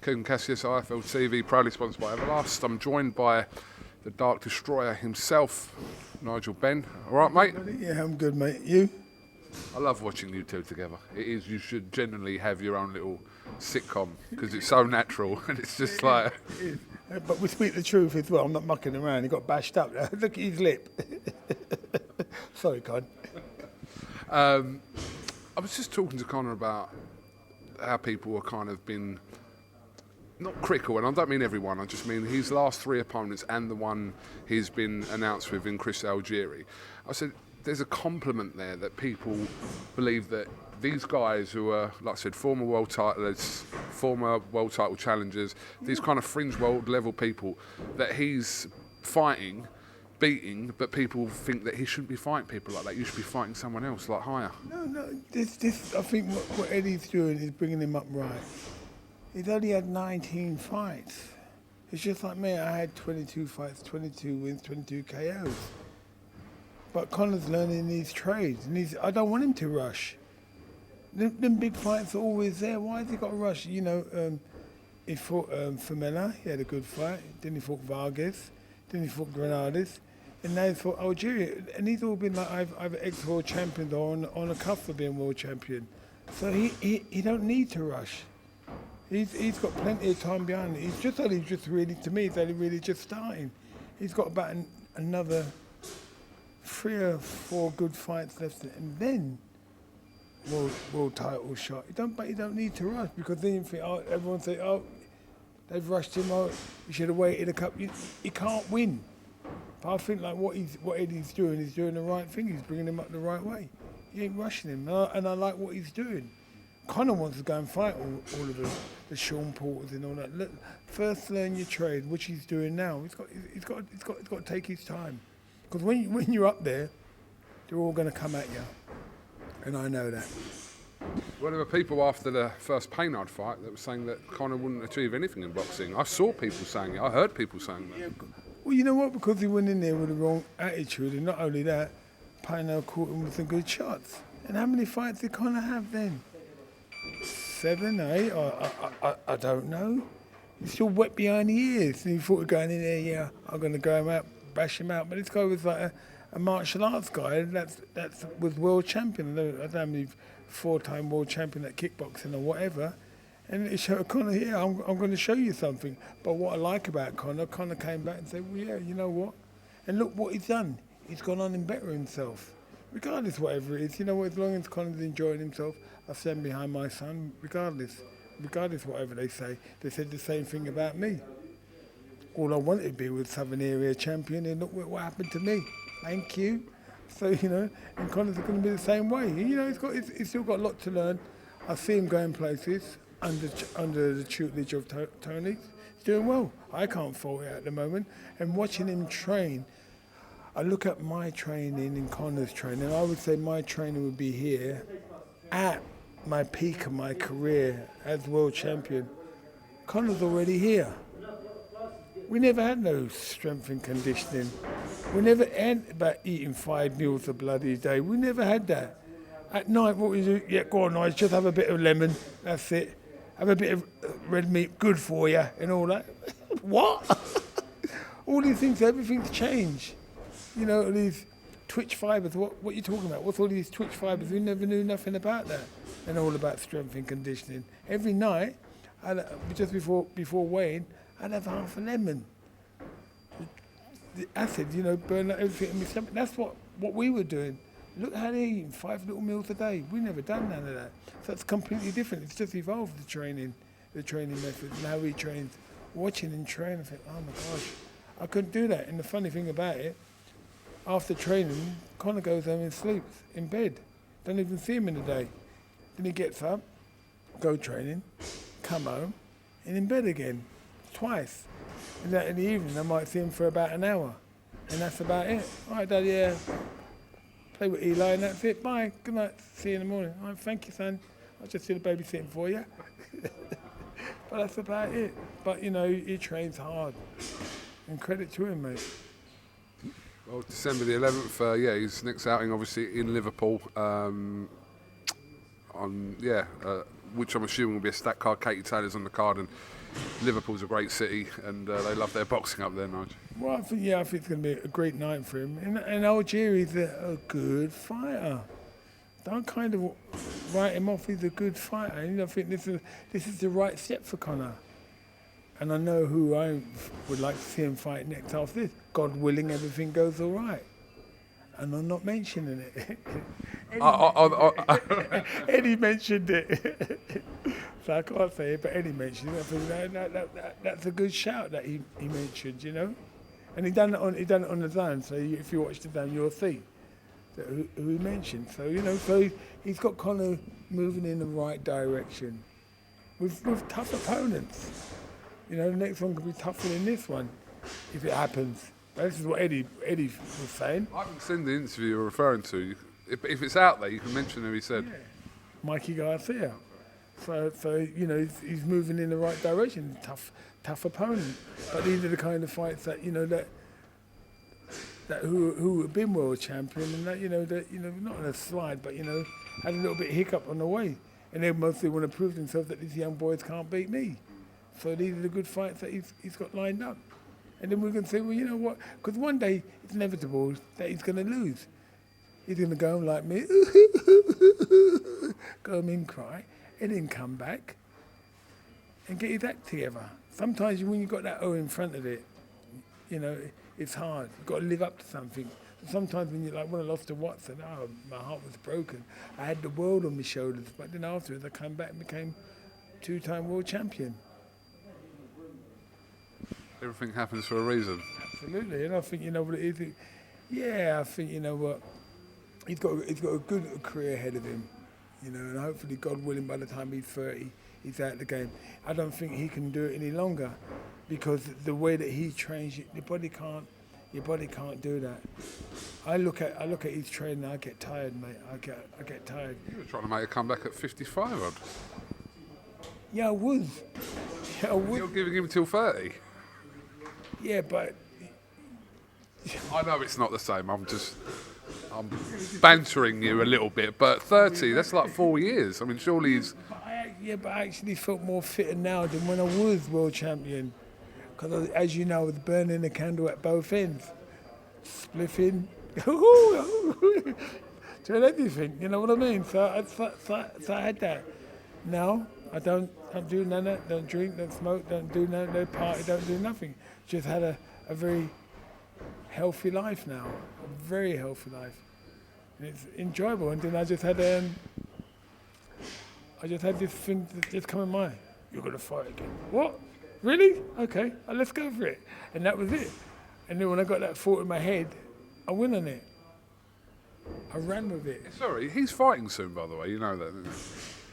KUGAN CASSIUS IFL TV, proudly sponsored by Everlast. I'm joined by the Dark Destroyer himself, Nigel Benn. All right, mate? Yeah, I'm good, mate. You? I love watching you two together. It is, you should genuinely have your own little sitcom because it's so natural and it's just like... But we speak the truth as well. I'm not mucking around. He got bashed up. Look at his lip. Sorry, Con. I was just talking to Connor about how people are kind of been... not critical, and I don't mean everyone, I just mean his last three opponents and the one he's been announced with in Chris Algieri. I said, there's a compliment there that people believe that these guys who are, like I said, former world titleists, former world title challengers, these kind of fringe world level people that he's fighting, beating, but people think that he shouldn't be fighting people like that. You should be fighting someone else, like higher. No, this. I think what Eddie's doing is bringing him up right. He's only had 19 fights. It's just like me, I had 22 fights, 22 wins, 22 KOs. But Connor's learning these trades, and I don't want him to rush. Them big fights are always there. Why has he got to rush? You know, he fought Famela, he had a good fight. Then he fought Vargas, then he fought Granades, and now he's fought Algeria. And he's all been like either ex-world champions or on the cusp of being world champion. So he don't need to rush. He's got plenty of time behind it. He's only really just starting. He's got about another 3 or 4 good fights left, and then world title shot. But you don't need to rush, because then you think, everyone say, they've rushed him. You should have waited a couple. He can't win. But I think like what Eddie's doing, he's doing the right thing. He's bringing him up the right way. He ain't rushing him, and I like what he's doing. Connor wants to go and fight all of the Sean Porters and all that. Look, first learn your trade, which he's doing now. He's got to take his time, because when you're up there, they're all going to come at you, and I know that. Well, there were people after the first Paynard fight that were saying that Connor wouldn't achieve anything in boxing. I saw people saying it. I heard people saying that. Yeah, well, you know what? Because he went in there with the wrong attitude, and not only that, Paynard caught him with some good shots. And how many fights did Connor have then? 7, 8, I don't know. He's still wet behind the ears. And he thought of going in there, yeah, I'm going to go him out, bash him out. But this guy was like a martial arts guy. That was world champion. I don't know how many 4-time world champion at kickboxing or whatever. And it showed Connor, yeah, I'm going to show you something. But what I like about Connor came back and said, well, yeah, you know what? And look what he's done. He's gone on and better himself. Regardless whatever it is, you know what, as long as Connor's enjoying himself, I stand behind my son, regardless whatever they say. They said the same thing about me. All I wanted to be was Southern Area champion, and look what happened to me. Thank you. So, you know, and Connor's going to be the same way. You know, he's still got a lot to learn. I see him going places under the tutelage of Tony. He's doing well. I can't fault it at the moment. And watching him train, I look at my training and Connor's training. I would say my training would be here at my peak of my career as world champion. Connor's already here. We never had no strength and conditioning. We never had about eating 5 meals a bloody day. We never had that. At night, what we do, yeah, go on, Nigel, just have a bit of lemon, that's it. Have a bit of red meat, good for you, and all that. What? All these things, everything's changed. You know, these twitch fibres, what are you talking about? What's all these twitch fibres? We never knew nothing about that. And all about strength and conditioning. Every night, just before weighing, I'd have half a lemon. The acid, you know, burn everything in my stomach. That's what we were doing. Look how they're eating 5 little meals a day. We never done none of that. So it's completely different. It's just evolved the training methods and how he trains. Watching him train, I think, oh my gosh, I couldn't do that. And the funny thing about it, after training, Connor goes home and sleeps in bed. Don't even see him in the day. Then he gets up, go training, come home, and in bed again, twice. And that in the evening, I might see him for about an hour. And that's about it. All right, Daddy, yeah. Play with Eli, and that's it. Bye. Good night. See you in the morning. All right, thank you, son. I'll just do the babysitting for you. But that's about it. But, you know, he trains hard. And credit to him, mate. Well, December the 11th, his next outing obviously in Liverpool. which I'm assuming will be a stacked card. Katie Taylor's on the card, and Liverpool's a great city, and they love their boxing up there, Nigel. Well, I think it's going to be a great night for him. And Algieri's a good fighter. Don't kind of write him off. He's a good fighter. I think this is the right step for Conor. And I know who I would like to see him fight next after this. God willing, everything goes all right. And I'm not mentioning it. Eddie mentioned it. So I can't say it, but Eddie mentioned it. I think that's a good shout that he mentioned, you know. And he done it on the zone. So if you watch the zone, you'll see who he mentioned. So so he's got Conor moving in the right direction with tough opponents. The next one could be tougher than this one if it happens. This is what Eddie was saying. I haven't seen the interview you're referring to. If it's out there, you can mention who he said. Yeah. Mikey Garcia. So he's moving in the right direction. Tough opponent. But these are the kind of fights that that who have been world champion and that not on a slide, but had a little bit of hiccup on the way, and they mostly want to prove themselves that these young boys can't beat me. So these are the good fights that he's got lined up. And then we can say, well, you know what? Because one day it's inevitable that he's going to lose. He's going to go home like me, go home and cry, and then come back and get his act together. Sometimes when you've got that O in front of it, it's hard. You've got to live up to something. Sometimes when when I lost to Watson, my heart was broken. I had the world on my shoulders, but then afterwards I came back and became two-time world champion. Everything happens for a reason. Absolutely, and I think what it is. I think what he's got a good career ahead of him, and hopefully, God willing, by the time he's 30, he's out of the game. I don't think he can do it any longer because the way that he trains, your body can't do that. I look at his training, I get tired, mate. I get tired. You were trying to make a comeback at 55 odd. Yeah, I was. You're giving him till 30. Yeah, but I know it's not the same. I'm bantering you a little bit, but 30, that's like 4 years. I mean, surely he's... But I actually felt more fitter now than when I was world champion. Because, as you know, I was burning the candle at both ends. Spliffing. Doing everything, you know what I mean? So I had that. Now, I don't do none of that. Don't drink, don't smoke, don't do none, no party, don't do nothing. Just had a very healthy life now, a very healthy life, and it's enjoyable. And then I just had this thing that just come in mind. You're gonna fight again. What? Really? Okay, let's go for it. And that was it. And then when I got that thought in my head, I went on it. I ran with it. Sorry, he's fighting soon, by the way. You know that, don't you?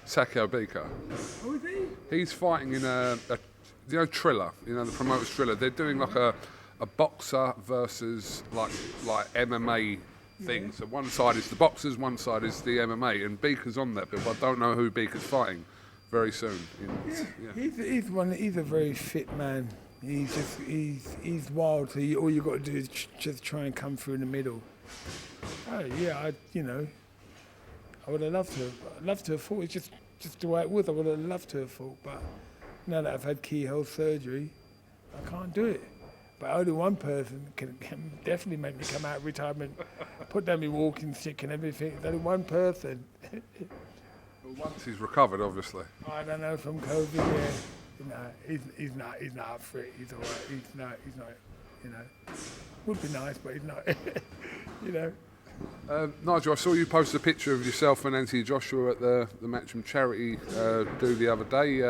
Sakio Bika. Oh, is he? He's fighting in a Triller, the promoter's Triller. They're doing like a boxer versus like MMA thing. Yeah. So one side is the boxers, one side is the MMA, and Bika's on that, but I don't know who Bika's fighting very soon. He's a very fit man. He's wild. So all you got to do is just try and come through in the middle. Oh yeah, I would have loved to have fought. It's just the way it was. I would have loved to have fought, but now that I've had keyhole surgery, I can't do it. But only one person can definitely make me come out of retirement, put down my walking stick and everything. There's only one person. Well, once he's recovered, obviously. I don't know, from COVID, yeah. He's not up for it. He's all right. He's not, Would be nice, but he's not, Nigel, I saw you post a picture of yourself and Anthony Joshua at the Matchroom charity do the other day.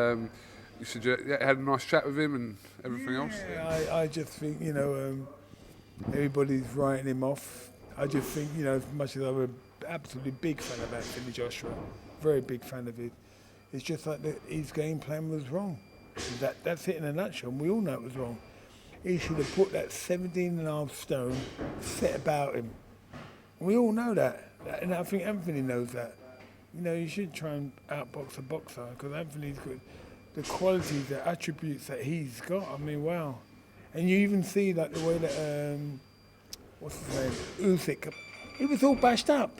You said you had a nice chat with him and everything else? Yeah, I just think, everybody's writing him off. I just think, as much as I'm an absolutely big fan of Anthony Joshua, very big fan of it, it's just like his game plan was wrong. That's it in a nutshell, and we all know it was wrong. He should have put that 17.5 stone set about him. We all know that, and I think Anthony knows that. You shouldn't try and outbox a boxer, because Anthony's got the qualities, the attributes that he's got. I mean, wow. And you even see the way that, what's his name, Usyk, he was all bashed up.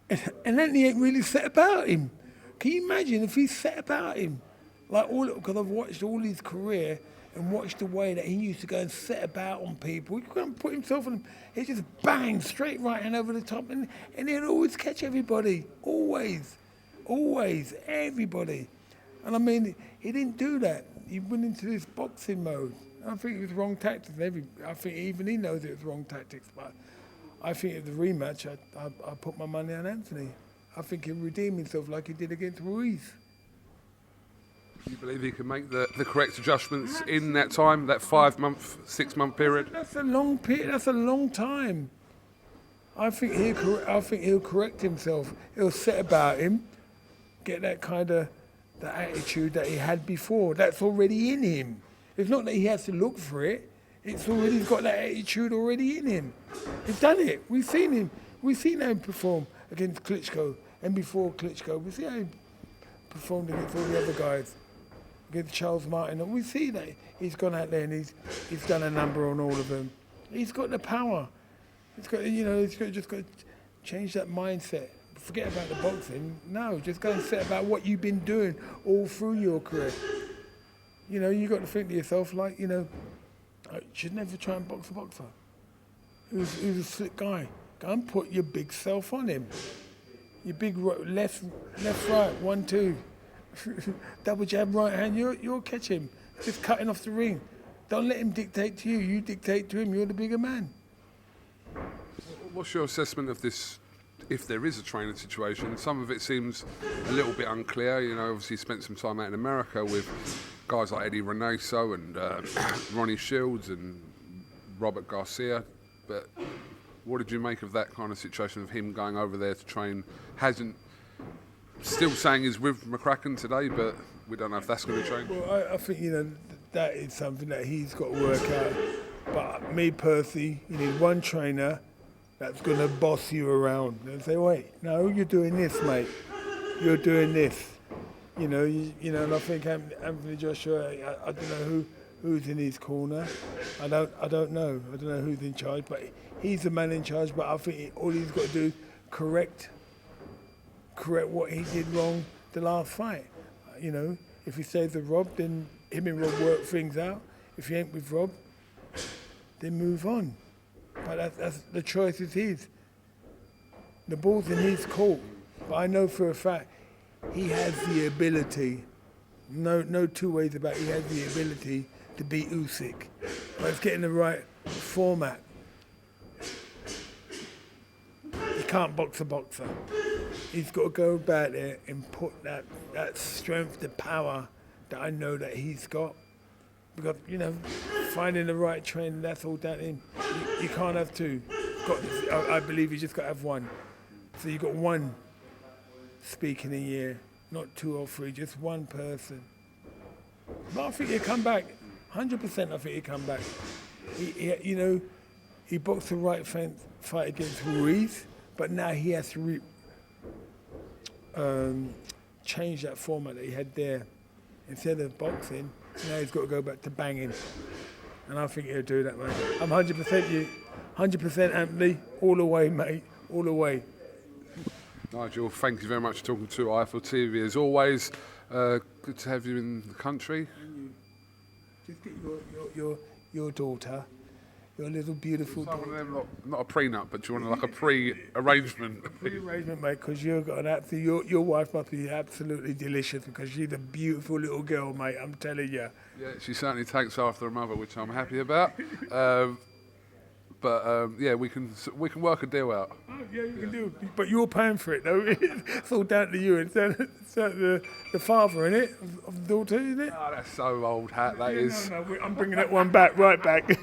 And Anthony ain't really set about him. Can you imagine if he set about him? Like because I've watched all his career and watched the way that he used to go and set about on people. He couldn't put himself on them. He just bang, straight right hand over the top, and he'd always catch everybody. Always, everybody. And I mean, he didn't do that. He went into this boxing mode. I think it was wrong tactics. I think even he knows it was wrong tactics. But I think at the rematch, I put my money on Anthony. I think he'll redeem himself like he did against Ruiz. Do you believe he can make the correct adjustments in that time, that 5-month, 6-month period? That's a long period. That's a long time. I think he'll correct himself. He'll set about him, get that kind of the attitude that he had before. That's already in him. It's not that he has to look for it. It's already got that attitude already in him. He's done it. We've seen him. We've seen him perform against Klitschko and before Klitschko. We see how he performed against all the other guys. Against Charles Martin. We see that he's gone out there and he's done a number on all of them. He's got the power. He's got, just got to change that mindset. Forget about the boxing. No, just go and set about what you've been doing all through your career. You got to think to yourself, like, I should never try and box a boxer. He was a slick guy. Go and put your big self on him. Your big left, right, 1, 2. Double jab, right hand, you'll catch him. Just cutting off the ring. Don't let him dictate to you. You dictate to him. You're the bigger man. What's your assessment of this, if there is a training situation? Some of it seems a little bit unclear. Obviously he spent some time out in America with guys like Eddie Reynoso and Ronnie Shields and Robert Garcia. But what did you make of that kind of situation of him going over there to train? Still saying he's with McCracken today, but we don't know if that's going to change. Well, I think, that is something that he's got to work out. But me personally, you need one trainer that's going to boss you around and say, wait, no, you're doing this, mate. You're doing this. And I think Anthony Joshua, I don't know who's in his corner. I don't know. I don't know who's in charge, but he's the man in charge. But I think all he's got to do, correct what he did wrong the last fight. If he stays with Rob, then him and Rob work things out. If he ain't with Rob, then move on. But that's the choice is his. The ball's in his court. But I know for a fact he has the ability. No two ways about it. He has the ability to beat Usyk. But it's getting the right format. He can't box a boxer. He's got to go about there and put that strength, the power that I know that he's got. Because, finding the right trainer, that's all down to him. You can't have two. I believe you just got to have one. So you got one speaking a year, not 2 or 3, just one person. But I think he'll come back. 100% I think he'll come back. He boxed the right fight against Ruiz, but now he has to change that format that he had there. Instead of boxing, now he's got to go back to banging. And I think he'll do that, mate. I'm 100% Anthony, all the way, mate, all the way. Nigel, thank you very much for talking to IFL TV. As always, good to have you in the country. Just get your daughter, your little beautiful daughter. Not a prenup, but do you want like a pre-arrangement? Pre-arrangement, mate, because you've got an absolute. Your wife must be absolutely delicious because she's a beautiful little girl, mate. I'm telling you. Yeah, she certainly takes after her mother, which I'm happy about. Yeah, we can work a deal out. Oh, yeah, you can do it. But you're paying for it, though. It's all down to you. It's the father, isn't it, of the daughter, isn't it? Oh, that's so old hat, that is. No, I'm bringing that one back, right back. Well,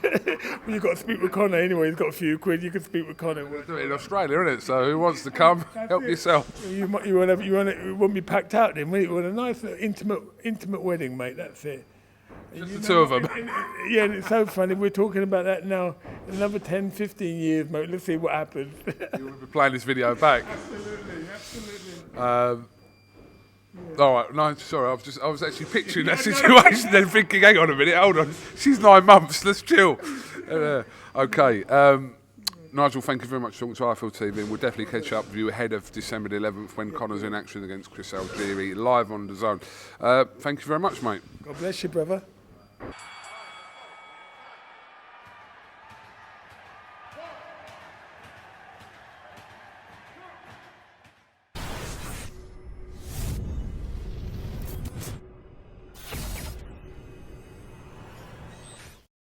you've got to speak with Connor anyway. He's got a few quid. You can speak with Connor. We'll do it in Australia, isn't it? So who wants to come, help yourself. You won't be packed out then, will you? You want a nice little intimate wedding, mate. That's it. Just the two of them. Yeah, and it's so funny. We're talking about that now. In another 10, 15 years, mate. Let's see what happens. You will be playing this video back. Absolutely. All right, no, sorry. I was actually picturing that situation, then thinking, hang on a minute, hold on. She's 9 months. Let's chill. Okay. Nigel, thank you very much for talking to IFL TV, and we'll definitely catch up with you ahead of December the 11th when Conor's in action against Chris Algieri live on the Zone. Thank you very much, mate. God bless you, brother.